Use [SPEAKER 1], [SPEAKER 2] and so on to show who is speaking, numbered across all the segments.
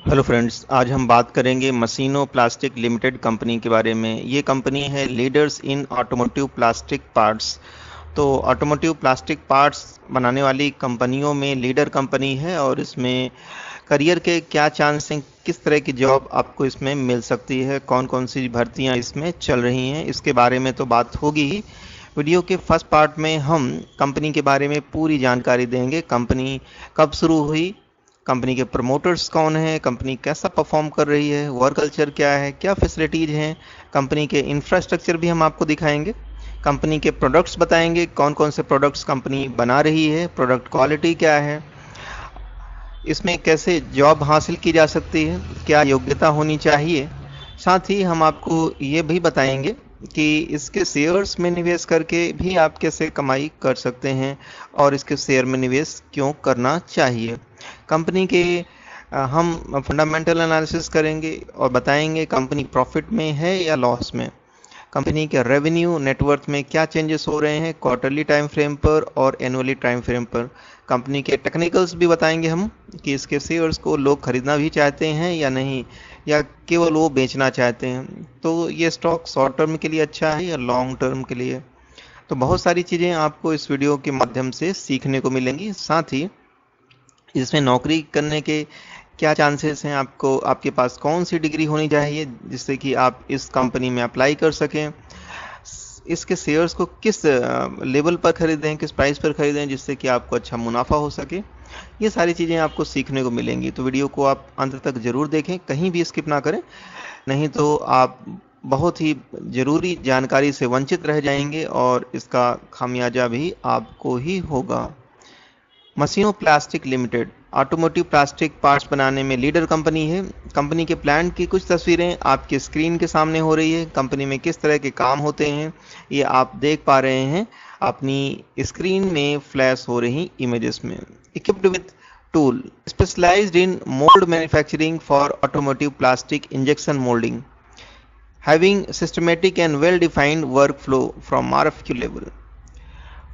[SPEAKER 1] Hello friends, आज हम बात करेंगे मशीनो प्लास्टिक लिमिटेड कंपनी के बारे में। ये कंपनी है leaders in automotive plastic parts. तो ऑटोमोटिव प्लास्टिक पार्ट्स बनाने वाली कंपनियों में लीडर कंपनी है और इसमें करियर के क्या चांस हैं, किस तरह की जॉब आपको इसमें मिल सकती है, कौन कौन सी भर्तियां इसमें चल रही हैं, इसके बारे में तो बात होगी ही। वीडियो के फर्स्ट पार्ट में हम कंपनी के बारे में पूरी जानकारी देंगे। कंपनी कब शुरू हुई, कंपनी के प्रमोटर्स कौन हैं, कंपनी कैसा परफॉर्म कर रही है, वर्क कल्चर क्या है, क्या फैसिलिटीज़ हैं, कंपनी के इंफ्रास्ट्रक्चर भी हम आपको दिखाएंगे, कंपनी के प्रोडक्ट्स बताएंगे, कौन कौन से प्रोडक्ट्स कंपनी बना रही है, प्रोडक्ट क्वालिटी क्या है, इसमें कैसे जॉब हासिल की जा सकती है, क्या योग्यता होनी चाहिए। साथ ही हम आपको ये भी बताएंगे कि इसके शेयर्स में निवेश करके भी आप कैसे कमाई कर सकते हैं और इसके शेयर में निवेश क्यों करना चाहिए। कंपनी के हम फंडामेंटल एनालिसिस करेंगे और बताएंगे कंपनी प्रॉफिट में है या लॉस में, कंपनी के रेवेन्यू नेटवर्थ में क्या चेंजेस हो रहे हैं क्वार्टरली टाइम फ्रेम पर और एनुअली टाइम फ्रेम पर। कंपनी के टेक्निकल्स भी बताएंगे हम कि इसके शेयर्स को लोग खरीदना भी चाहते हैं या नहीं, या केवल वो बेचना चाहते हैं, तो ये स्टॉक शॉर्ट टर्म के लिए अच्छा है या लॉन्ग टर्म के लिए। तो बहुत सारी चीज़ें आपको इस वीडियो के माध्यम से सीखने को मिलेंगी। साथ ही इसमें नौकरी करने के क्या चांसेस हैं, आपको आपके पास कौन सी डिग्री होनी चाहिए जिससे कि आप इस कंपनी में अप्लाई कर सकें, इसके शेयर्स को किस लेवल पर खरीदें, किस प्राइस पर खरीदें जिससे कि आपको अच्छा मुनाफा हो सके। ये सारी चीज़ें आपको सीखने को मिलेंगी, तो वीडियो को आप अंत तक ज़रूर देखें, कहीं भी स्किप ना करें, नहीं तो आप बहुत ही ज़रूरी जानकारी से वंचित रह जाएंगे और इसका खामियाजा भी आपको ही होगा। मशीनो plastic limited automotive plastic parts बनाने में लीडर कंपनी है। कंपनी के प्लांट की कुछ तस्वीरें आपकी स्क्रीन के सामने हो रही है। कंपनी में किस तरह के काम होते हैं ये आप देख पा रहे हैं अपनी स्क्रीन में फ्लैश हो रही इमेजेस में। Equipped with tool specialised in mould manufacturing for automotive plastic injection moulding, having systematic and well defined work flow from RFQ level.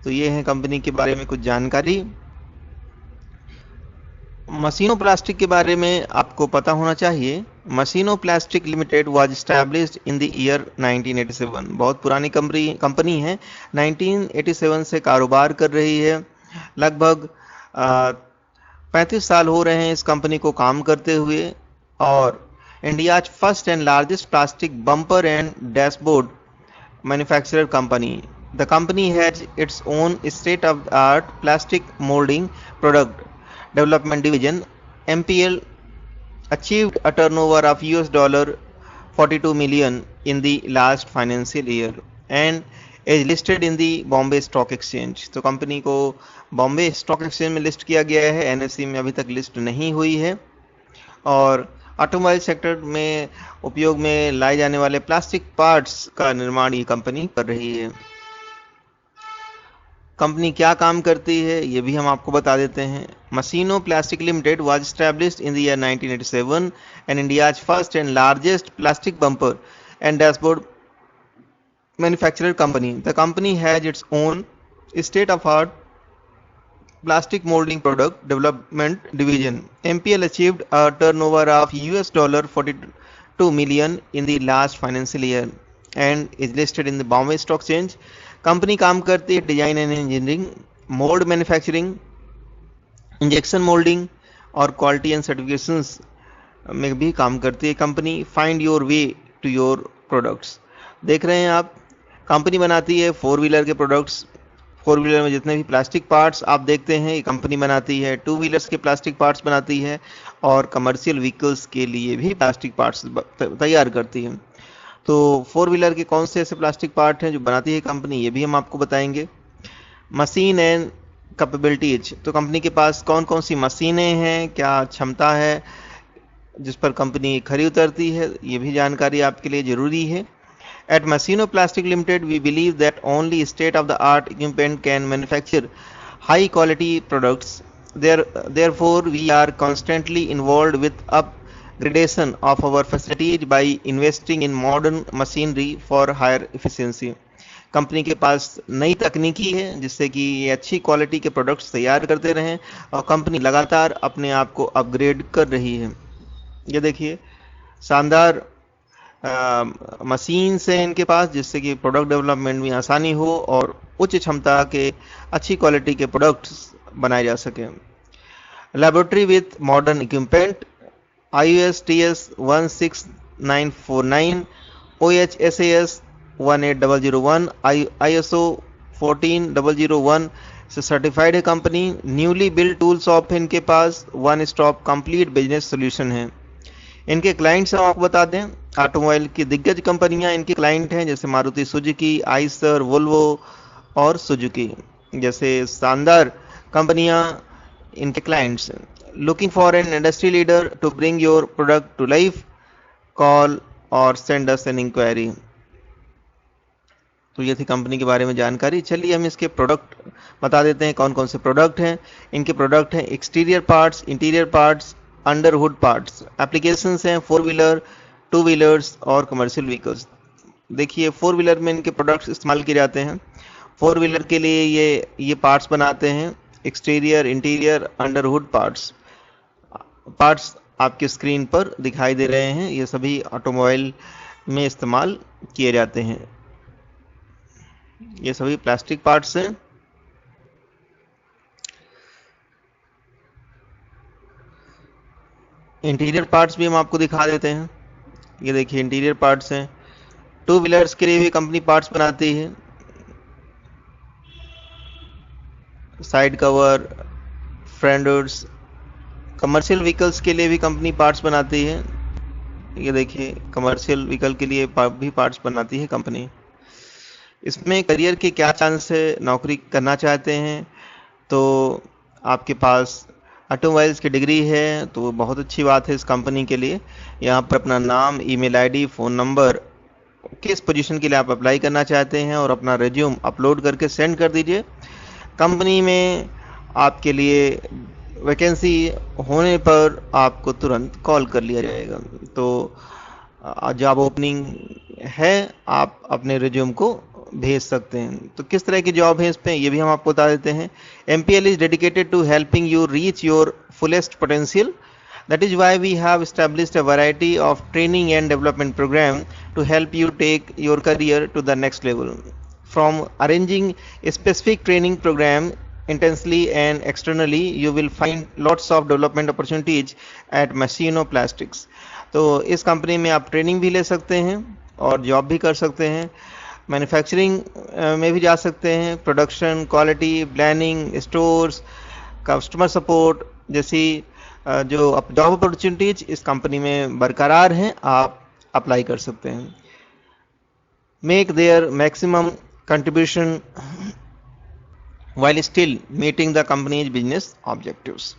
[SPEAKER 1] तो ये है कंपनी के बारे में कुछ जानकारी। मशीनो प्लास्टिक के बारे में आपको पता होना चाहिए। मशीनो plastic limited was established in the year 1987। बहुत पुरानी कंपनी है, 1987 से कारोबार कर रही है। लगभग 35 साल हो रहे हैं इस कंपनी को काम करते हुए, और India's first and largest plastic bumper and dashboard manufacturer company. The company has its own state-of-the-art plastic molding product development division. MPL achieved a turnover of $42 million in the last financial year and is listed in the Bombay Stock Exchange. तो company को Bombay stock exchange में list किया गया है, NSE में अभी तक list नहीं हुई है। और ऑटोमोबाइल सेक्टर में उपयोग में लाए जाने वाले प्लास्टिक पार्ट्स का निर्माण ये कंपनी कर रही है। कंपनी क्या काम करती है ये भी हम आपको बता देते हैं। मशीनो plastic limited was established in the year 1987 and India's first and largest plastic bumper and dashboard manufacturer company. The company has its own state of art plastic molding product development division. MPL achieved a turnover of $42 million in the last financial year and is listed in the Bombay Stock Exchange. Company काम करती है design and engineering, mould manufacturing, injection moulding और quality and certifications में भी काम करती है company. Find your way to your products. देख रहे हैं आप, कंपनी बनाती है फोर व्हीलर के प्रोडक्ट्स। फोर व्हीलर में जितने भी प्लास्टिक पार्ट्स आप देखते हैं ये कंपनी बनाती है। टू व्हीलर्स के प्लास्टिक पार्ट्स बनाती है और कमर्शियल व्हीकल्स के लिए भी प्लास्टिक पार्ट्स तैयार करती है। तो फोर व्हीलर के कौन से ऐसे प्लास्टिक पार्ट हैं जो बनाती है कंपनी, ये भी हम आपको बताएंगे। मशीन एंड कैपेबिलिटीज, तो कंपनी के पास कौन कौन सी मशीनें हैं, क्या क्षमता है जिस पर कंपनी खरी उतरती है, ये भी जानकारी आपके लिए ज़रूरी है। At Machino Plastic Limited, we believe that only state-of-the-art equipment can manufacture high-quality products. Therefore, we are constantly involved with upgradation of our facilities by investing in modern machinery for higher efficiency. Company के पास नई तकनीकी है जिससे कि ये अच्छी quality के products तैयार करते रहें, और कंपनी लगातार अपने आप को अपग्रेड कर रही है। ये देखिए शानदार मशीन्स हैं इनके पास, जिससे कि प्रोडक्ट डेवलपमेंट में आसानी हो और उच्च क्षमता के अच्छी क्वालिटी के प्रोडक्ट्स बनाए जा सकें। Laboratory with modern equipment, IUS TS 16949, OHSAS 18001, ISO 14001 से सर्टिफाइड है company. Newly build tool shop है इनके पास, one stop complete business solution है। इनके क्लाइंट्स हम आपको बता दें, ऑटोमोबाइल की दिग्गज कंपनियां इनके क्लाइंट हैं, जैसे मारुति सुजुकी, आइसर, वोल्वो और सुजुकी जैसे शानदार कंपनियां इनके clients. Looking for an industry leader to bring your product to life, call or send us an inquiry. तो ये थी कंपनी के बारे में जानकारी। चलिए हम इसके प्रोडक्ट बता देते हैं, कौन कौन से प्रोडक्ट हैं। इनके प्रोडक्ट हैं exterior parts, interior parts, under hood parts. Applications हैं 4 व्हीलर, 2 व्हीलर्स और कमर्शियल व्हीकल्स। देखिए 4 व्हीलर में इनके प्रोडक्ट्स इस्तेमाल किए जाते हैं। 4 व्हीलर के लिए ये पार्ट्स बनाते हैं, exterior, interior, under hood parts. Parts आपके स्क्रीन पर दिखाई दे रहे हैं, ये सभी ऑटोमोबाइल में इस्तेमाल किए जाते हैं। ये सभी प्लास्टिक पार्ट्स हैं। इंटीरियर पार्ट्स भी हम आपको दिखा देते हैं। ये देखिए इंटीरियर पार्ट्स हैं। 2 व्हीलर्स के लिए भी कंपनी पार्ट्स बनाती है, side cover, fenders. Commercial vehicles के लिए भी कंपनी पार्ट्स बनाती है। ये देखिए कमर्शियल व्हीकल के लिए भी पार्ट्स बनाती है कंपनी। इसमें करियर के क्या चांस है, नौकरी करना चाहते हैं तो आपके पास ऑटोमोबाइल्स की डिग्री है तो बहुत अच्छी बात है इस कंपनी के लिए। यहाँ पर अपना नाम, ईमेल आईडी, फ़ोन नंबर, किस पोजीशन के लिए आप अप्लाई करना चाहते हैं और अपना रिज्यूम अपलोड करके सेंड कर दीजिए। कंपनी में आपके लिए वैकेंसी होने पर आपको तुरंत कॉल कर लिया जाएगा। तो जॉब ओपनिंग है, आप अपने रिज्यूम को भेज सकते हैं। तो किस तरह की जॉब है इस पे, ये भी हम आपको बता देते हैं। MPL is dedicated to helping you reach your fullest potential. That is why we have established a variety of training and development program to help you take your career to the next level. From arranging a specific training program intensely and externally, you will find lots of development opportunities at Machino Plastics. तो इस company में आप training भी ले सकते हैं और job भी कर सकते हैं। मैन्युफैक्चरिंग में भी जा सकते हैं, production, quality, planning, stores, customer support जैसी जो जॉब अपॉर्चुनिटीज इस कंपनी में बरकरार हैं, आप अप्लाई कर सकते हैं। Make their maximum contribution while still meeting the company's business objectives.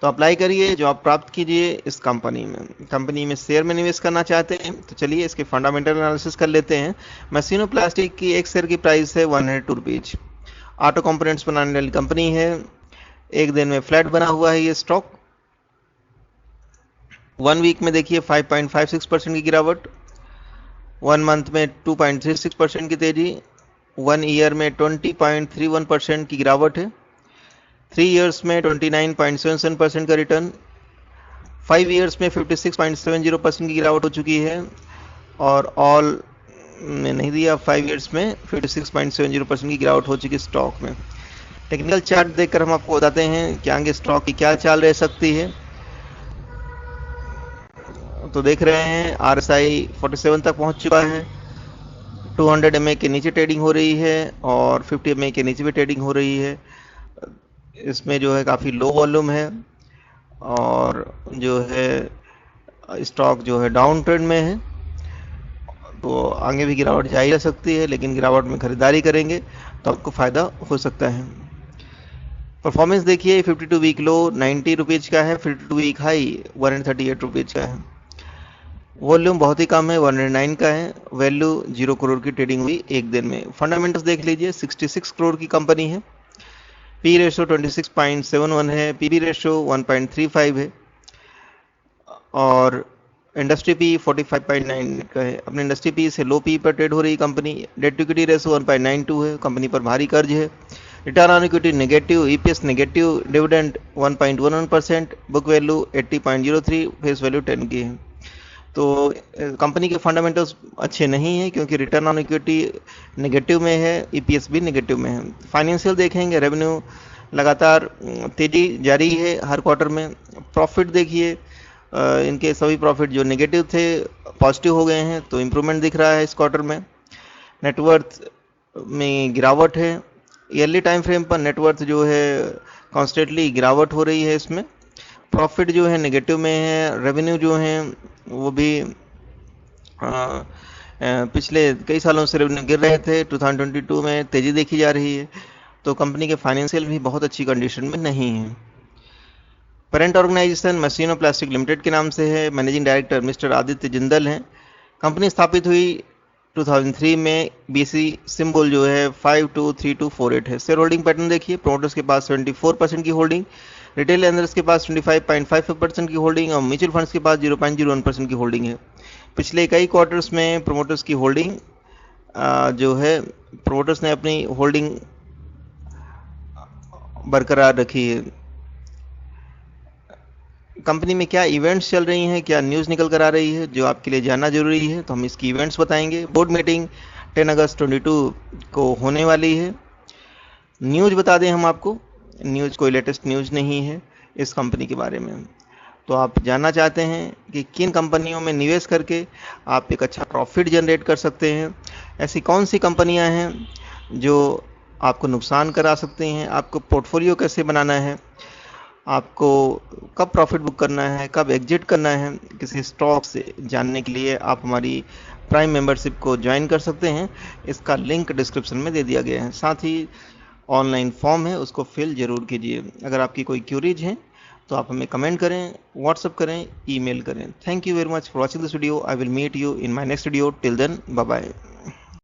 [SPEAKER 1] तो अप्लाई करिए, जॉब प्राप्त कीजिए इस कंपनी में। कंपनी में शेयर में निवेश करना चाहते हैं तो चलिए इसके फंडामेंटल एनालिसिस कर लेते हैं। मशीनो प्लास्टिक की एक शेयर की प्राइस है 102 रुपीज। ऑटो कंपोनेंट्स बनाने वाली कंपनी है। एक दिन में फ्लैट बना हुआ है ये स्टॉक। 1 वीक में देखिए 5.56% की गिरावट, 1 मंथ में 2.36% की तेजी, 1 ईयर में 20.31% की गिरावट है, 3 ईयर्स में 29.77% का रिटर्न, 5 ईयर्स में 56.70% की गिरावट हो चुकी है और ऑल में नहीं दिया, 5 ईयर्स में 56.70% की गिरावट हो चुकी है स्टॉक में। टेक्निकल चार्ट देखकर हम आपको बताते हैं कि आगे स्टॉक की क्या चाल रह सकती है। तो देख रहे हैं RSI 47 तक पहुंच चुका है, 200 MA के नीचे ट्रेडिंग हो रही है और 50 MA के नीचे भी ट्रेडिंग हो रही है। इसमें जो है काफ़ी लो वॉल्यूम है और जो है स्टॉक जो है डाउन ट्रेंड में है। तो आगे भी गिरावट जारी रह सकती है, लेकिन गिरावट में खरीदारी करेंगे तो आपको फ़ायदा हो सकता है। परफॉर्मेंस देखिए 52 वीक लो 90 रुपीज़ का है, 52 वीक हाई 138 रुपीज़ का है। वॉल्यूम बहुत ही कम है, 109 का है। वैल्यू 0 करोड़ की ट्रेडिंग हुई एक दिन में। फंडामेंटल्स देख लीजिए, 66 करोड़ की कंपनी है। पी रेशो 26.71 है, पीबी रेशो 1.35 है और इंडस्ट्री पी 45.9 का है। अपने इंडस्ट्री पी से लो पी पर ट्रेड हो रही company. Debt to equity ratio 1.92 है, कंपनी पर भारी कर्ज है। Return on equity negative, EPS negative, dividend 1.11%, book value 80.03, face value 10 की है। तो कंपनी के फंडामेंटल्स अच्छे नहीं हैं क्योंकि रिटर्न ऑन इक्विटी नेगेटिव में है, ईपीएस भी नेगेटिव में है। फाइनेंशियल देखेंगे, रेवेन्यू लगातार तेजी जारी है हर क्वार्टर में। प्रॉफिट देखिए, इनके सभी प्रॉफिट जो नेगेटिव थे पॉजिटिव हो गए हैं, तो इम्प्रूवमेंट दिख रहा है इस क्वार्टर में। नेटवर्थ में गिरावट है, ईयरली टाइम फ्रेम पर नेटवर्थ जो है कॉन्स्टेंटली गिरावट हो रही है इसमें। प्रॉफिट जो है नेगेटिव में है, रेवेन्यू जो है वो भी पिछले कई सालों से रेवेन्यू गिर रहे थे, 2022 में तेजी देखी जा रही है। तो कंपनी के फाइनेंशियल भी बहुत अच्छी कंडीशन में नहीं है। पेरेंट ऑर्गेनाइजेशन मशीनो प्लास्टिक लिमिटेड के नाम से है, managing director mister Aditya Jindal हैं। कंपनी स्थापित हुई 2003 में, बीसी सिंबल जो है 523248 है। शेयर होल्डिंग पैटर्न देखिए, प्रोमोटर्स के पास 74% की होल्डिंग, रिटेल इन्वेस्टर्स के पास 25.55% की होल्डिंग और म्यूचुअल फंड्स के पास 0.01% की होल्डिंग है। पिछले कई क्वार्टर्स में प्रोमोटर्स की होल्डिंग जो है, प्रोमोटर्स ने अपनी होल्डिंग बरकरार रखी है। कंपनी में क्या इवेंट्स चल रही हैं, क्या न्यूज़ निकल कर आ रही है जो आपके लिए जानना जरूरी है, तो हम इसकी इवेंट्स बताएंगे। बोर्ड मीटिंग 10 अगस्त 22 को होने वाली है। न्यूज़ बता दें हम आपको, न्यूज़ कोई लेटेस्ट न्यूज़ नहीं है इस कंपनी के बारे में। तो आप जानना चाहते हैं कि किन कंपनियों में निवेश करके आप एक अच्छा प्रॉफिट जनरेट कर सकते हैं, ऐसी कौन सी कंपनियां हैं जो आपको नुकसान करा सकती हैं, आपको पोर्टफोलियो कैसे बनाना है, आपको कब प्रॉफिट बुक करना है, कब एग्जिट करना है किसी स्टॉक से, जानने के लिए आप हमारी प्राइम मेंबरशिप को ज्वाइन कर सकते हैं। इसका लिंक डिस्क्रिप्शन में दे दिया गया है। साथ ही ऑनलाइन फॉर्म है, उसको फिल जरूर कीजिए। अगर आपकी कोई क्यूरीज हैं तो आप हमें कमेंट करें, व्हाट्सअप करें, ईमेल करें। Thank you very much for watching this video. I will meet you in my next video. Till then, bye bye.